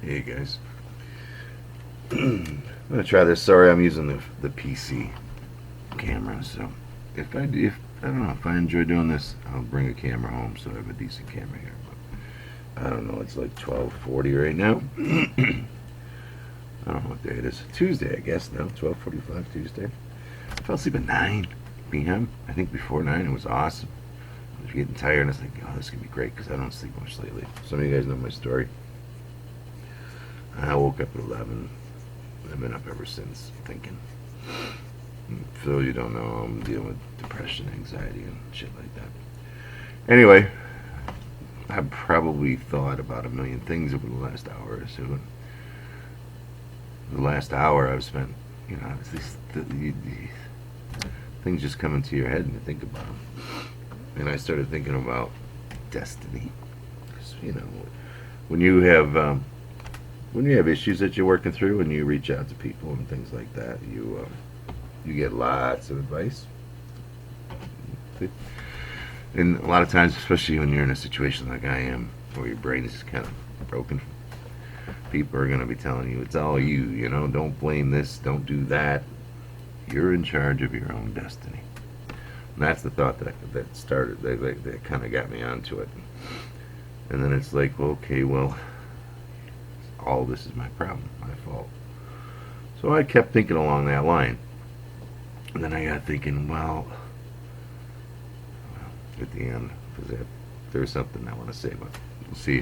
Hey guys, I'm gonna try this. Sorry, I'm using the PC camera. So if I don't know if I enjoy doing this, I'll bring a camera home so I have a decent camera here. But I don't know. It's like 12:40 right now. I don't know what day it is. Tuesday, I guess now. 12:45 Tuesday. I fell asleep at 9 p.m. I think before 9 it was awesome. I was getting tired and I was thinking, oh, this is gonna be great because I don't sleep much lately. Some of you guys know my story. I woke up at 11. I've been up ever since thinking. For those you don't know, I'm dealing with depression, anxiety, and shit like that. Anyway, I've probably thought about a million things over the last hour or so. The last hour I've spent, the things just come into your head and you think about them. And I started thinking about destiny. 'Cause, when you have issues that you're working through and you reach out to people and things like that, you get lots of advice. And a lot of times, especially when you're in a situation like I am, where your brain is kind of broken, people are going to be telling you it's all you. Don't blame this, don't do that. You're in charge of your own destiny. And that's the thought that started. That kind of got me onto it. And then it's like, well, okay, well, all this is my problem, my fault. So I kept thinking along that line. And then I got thinking, well, at the end, because there's something I want to say, but we'll see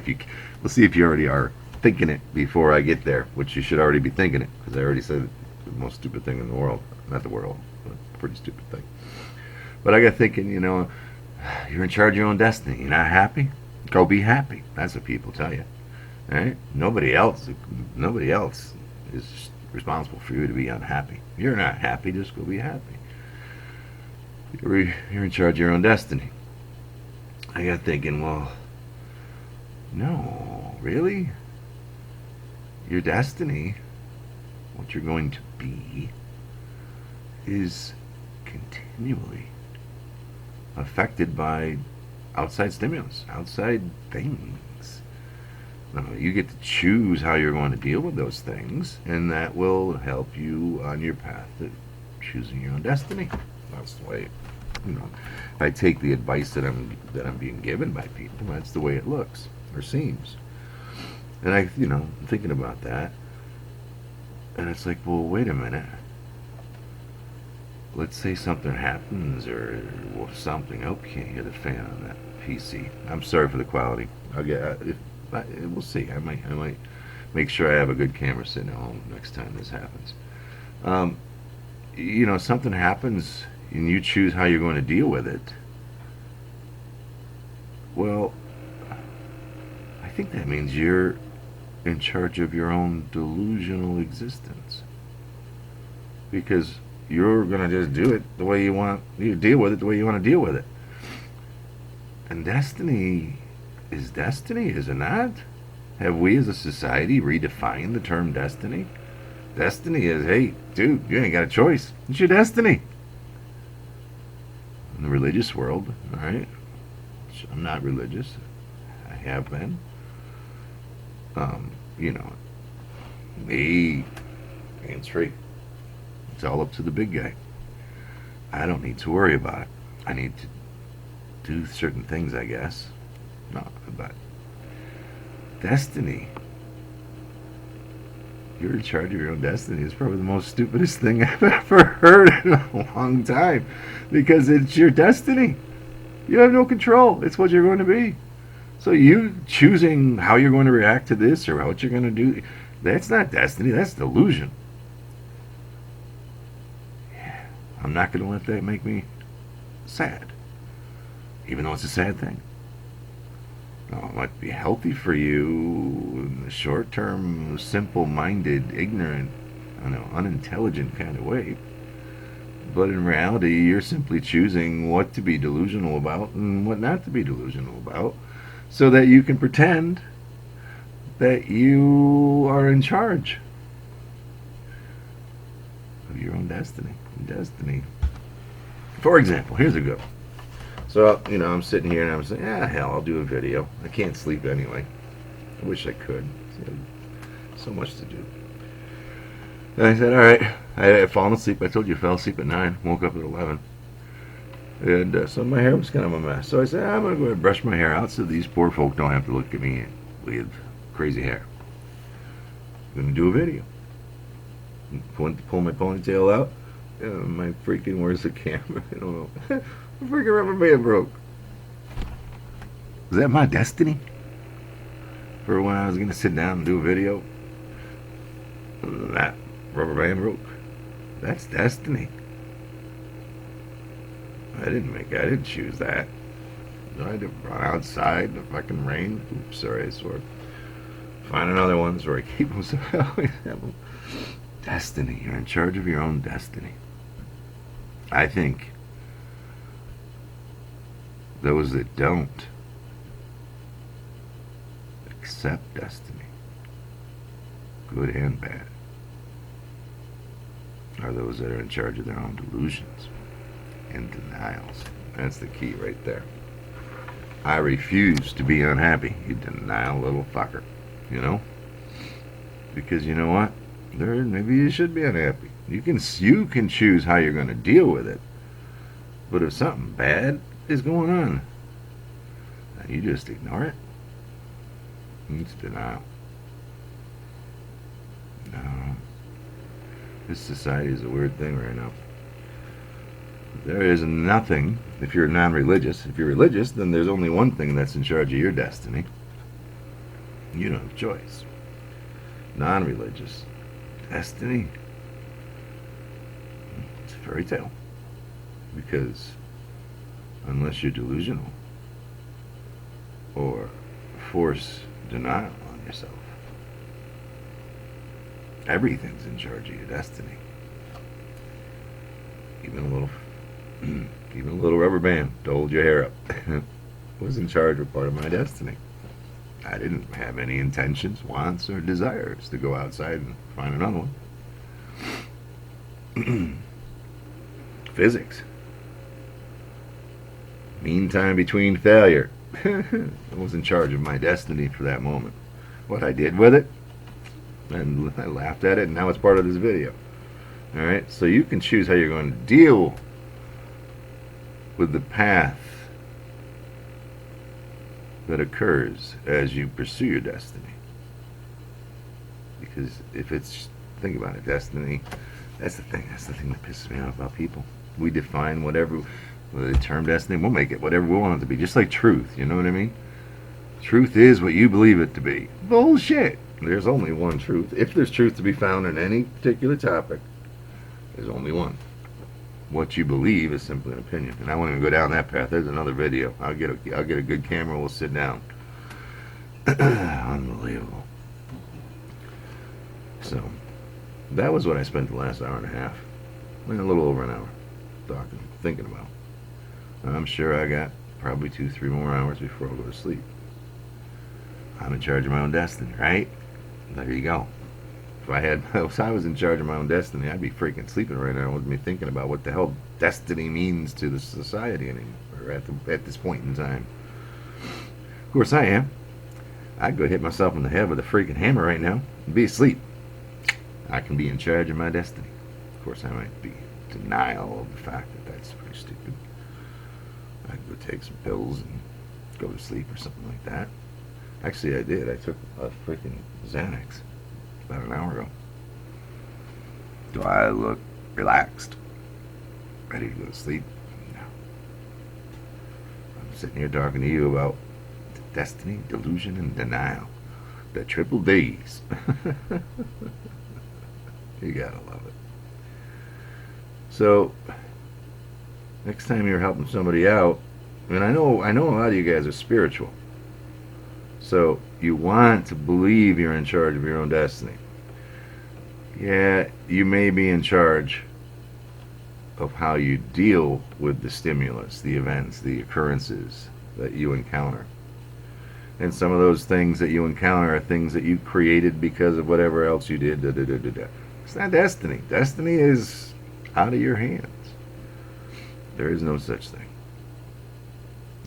if you already are thinking it before I get there, which you should already be thinking it, because I already said the most stupid thing in the world, not the world, but a pretty stupid thing. But I got thinking, you're in charge of your own destiny. You're not happy? Go be happy. That's what people tell you. All right? Nobody else is responsible for you to be unhappy. If you're not happy, just go be happy. You're in charge of your own destiny. I got thinking, well, no, really? Your destiny, what you're going to be, is continually affected by outside stimulus, outside things. You get to choose how you're going to deal with those things, and that will help you on your path to choosing your own destiny. That's the way, if I take the advice that I'm being given by people, that's the way it looks or seems. And I'm thinking about that, and it's like, well, wait a minute. Let's say something happens or something. Oh, can't hear the fan on that PC. I'm sorry for the quality. We'll see. I might make sure I have a good camera sitting at home next time this happens. Something happens and you choose how you're going to deal with it. Well, I think that means you're in charge of your own delusional existence, because you're going to just do it the way you want. You deal with it the way you want to deal with it. And destiny is destiny, is it not? Have we as a society redefined the term destiny? Destiny is, hey, dude, you ain't got a choice. It's your destiny. In the religious world, all right? I'm not religious. I have been. Me, hands free. It's all up to the big guy. I don't need to worry about it. I need to do certain things, I guess. No, but destiny. You're in charge of your own destiny is probably the most stupidest thing I've ever heard in a long time, because it's your destiny. You have no control. It's what you're going to be. So you choosing how you're going to react to this or what you're going to do, that's not destiny. That's delusion. Yeah, I'm not going to let that make me sad, even though it's a sad thing. No, it might be healthy for you in the short term, simple minded, ignorant, unintelligent kind of way. But in reality, you're simply choosing what to be delusional about and what not to be delusional about, so that you can pretend that you are in charge of your own destiny. For example, here's a good one. So, I'm sitting here and I'm saying, hell, I'll do a video. I can't sleep anyway. I wish I could. So So much to do. And I said, all right. I had fallen asleep. I told you I fell asleep at 9, woke up at 11. And so my hair was kind of a mess. So I said, I'm going to go ahead and brush my hair out so these poor folk don't have to look at me with crazy hair. I'm going to do a video. Went to pull my ponytail out. My freaking, where's the camera? I don't know. The freaking rubber band broke. Was that my destiny? For when I was going to sit down and do a video? That rubber band broke. That's destiny. I didn't choose that. I had to run outside in the fucking rain. Oops, sorry, I swore. Find another one so I keep them. So I always have them. Destiny. You're in charge of your own destiny. I think those that don't accept destiny, good and bad, are those that are in charge of their own delusions and denials. That's the key right there. I refuse to be unhappy, you denial little fucker. You know? Because you know what? Maybe you should be unhappy. You can choose how you're going to deal with it. But if something bad is going on, you just ignore it. It's denial. No. This society is a weird thing right now. There is nothing, if you're non-religious. If you're religious, then there's only one thing that's in charge of your destiny. You don't have a choice. Non-religious. Destiny. It's a fairy tale. Because unless you're delusional or force denial on yourself, everything's in charge of your destiny. Even a little rubber band to hold your hair up was in charge of part of my destiny. I didn't have any intentions, wants, or desires to go outside and find another one. Physics. Mean time between failure. I was in charge of my destiny for that moment. What I did with it, and I laughed at it, and now it's part of this video. Alright, so you can choose how you're going to deal with the path that occurs as you pursue your destiny. Because if it's, think about it, destiny, that's the thing that pisses me off about people. We define whatever, the term destiny, we'll make it whatever we want it to be, just like truth, you know what I mean? Truth is what you believe it to be. Bullshit! There's only one truth. If there's truth to be found in any particular topic, there's only one. What you believe is simply an opinion. And I won't even go down that path. There's another video. I'll get a good camera. We'll sit down. Unbelievable. So, that was what I spent the last hour and a half. A little over an hour. Talking, thinking about. I'm sure I got probably 2-3 more hours before I go to sleep. I'm in charge of my own destiny, right? There you go. If I was in charge of my own destiny, I'd be freaking sleeping right now with me thinking about what the hell destiny means to the society anymore, or at this point in time. Of course I am. I'd go hit myself in the head with a freaking hammer right now and be asleep. I can be in charge of my destiny. Of course I might be in denial of the fact that that's pretty stupid. I'd go take some pills and go to sleep or something like that. Actually I did. I took a freaking Xanax about an hour ago. Do I look relaxed? Ready to go to sleep? No. I'm sitting here talking to you about destiny, delusion, and denial. The triple D's. You gotta love it. So, next time you're helping somebody out, and I know a lot of you guys are spiritual. So, you want to believe you're in charge of your own destiny. Yeah, you may be in charge of how you deal with the stimulus, the events, the occurrences that you encounter. And some of those things that you encounter are things that you created because of whatever else you did. It's not destiny. Destiny is out of your hands. There is no such thing.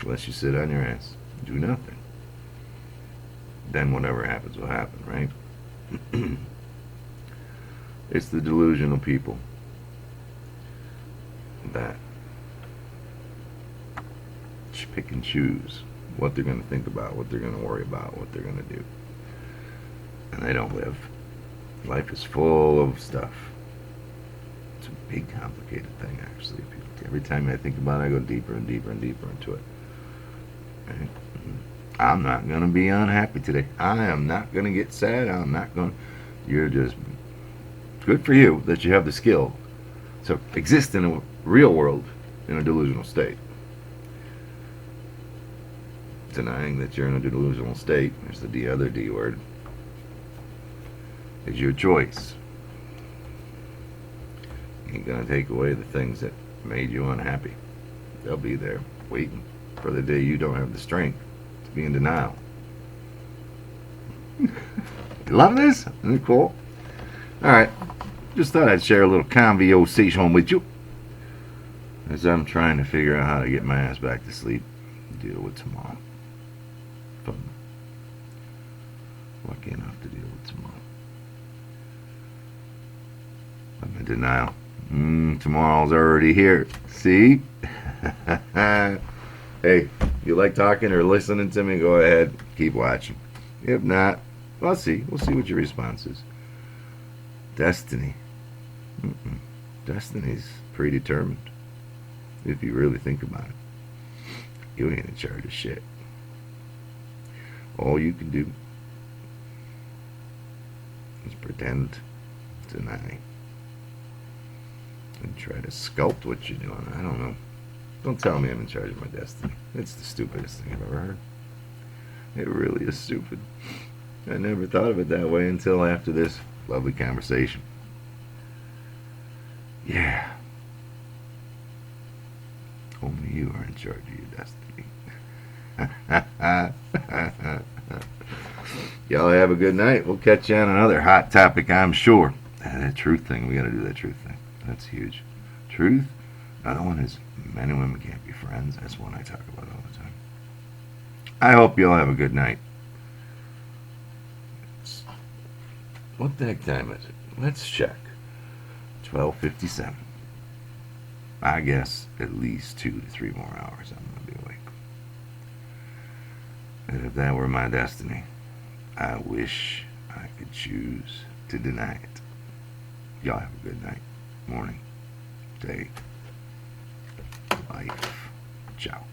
Unless you sit on your ass, do nothing. Then whatever happens will happen, right? It's the delusional people that pick and choose what they're going to think about, what they're going to worry about, what they're going to do. And they don't live. Life is full of stuff. It's a big, complicated thing, actually. Every time I think about it, I go deeper and deeper and deeper into it. Right? I'm not going to be unhappy today. I am not going to get sad. I'm not going to... You're just... Good for you that you have the skill to exist in a real world in a delusional state. Denying that you're in a delusional state, there's the other D word, is your choice. You ain't gonna take away the things that made you unhappy. They'll be there waiting for the day you don't have the strength to be in denial. You love this? Isn't it cool? Alright, just thought I'd share a little conversation with you as I'm trying to figure out how to get my ass back to sleep and deal with tomorrow. Fun. Lucky enough to deal with tomorrow. I'm in denial. Tomorrow's already here. See? Hey, you like talking or listening to me? Go ahead. Keep watching. If not, we'll see. We'll see what your response is. Destiny. Destiny's predetermined. If you really think about it. You ain't in charge of shit. All you can do is pretend, deny, and try to sculpt what you're doing. I don't know. Don't tell me I'm in charge of my destiny. It's the stupidest thing I've ever heard. It really is stupid. I never thought of it that way until after this lovely conversation. Yeah. Only you are in charge of your destiny. Y'all have a good night. We'll catch you on another hot topic, I'm sure. That truth thing, we gotta do that truth thing. That's huge. Truth. Another one is men and women can't be friends. That's one I talk about all the time. I hope y'all have a good night. What the heck time is it? Let's check. 12:57. I guess at least 2 to 3 more hours I'm going to be awake. And if that were my destiny, I wish I could choose to deny it. Y'all have a good night, morning, day, life. Ciao.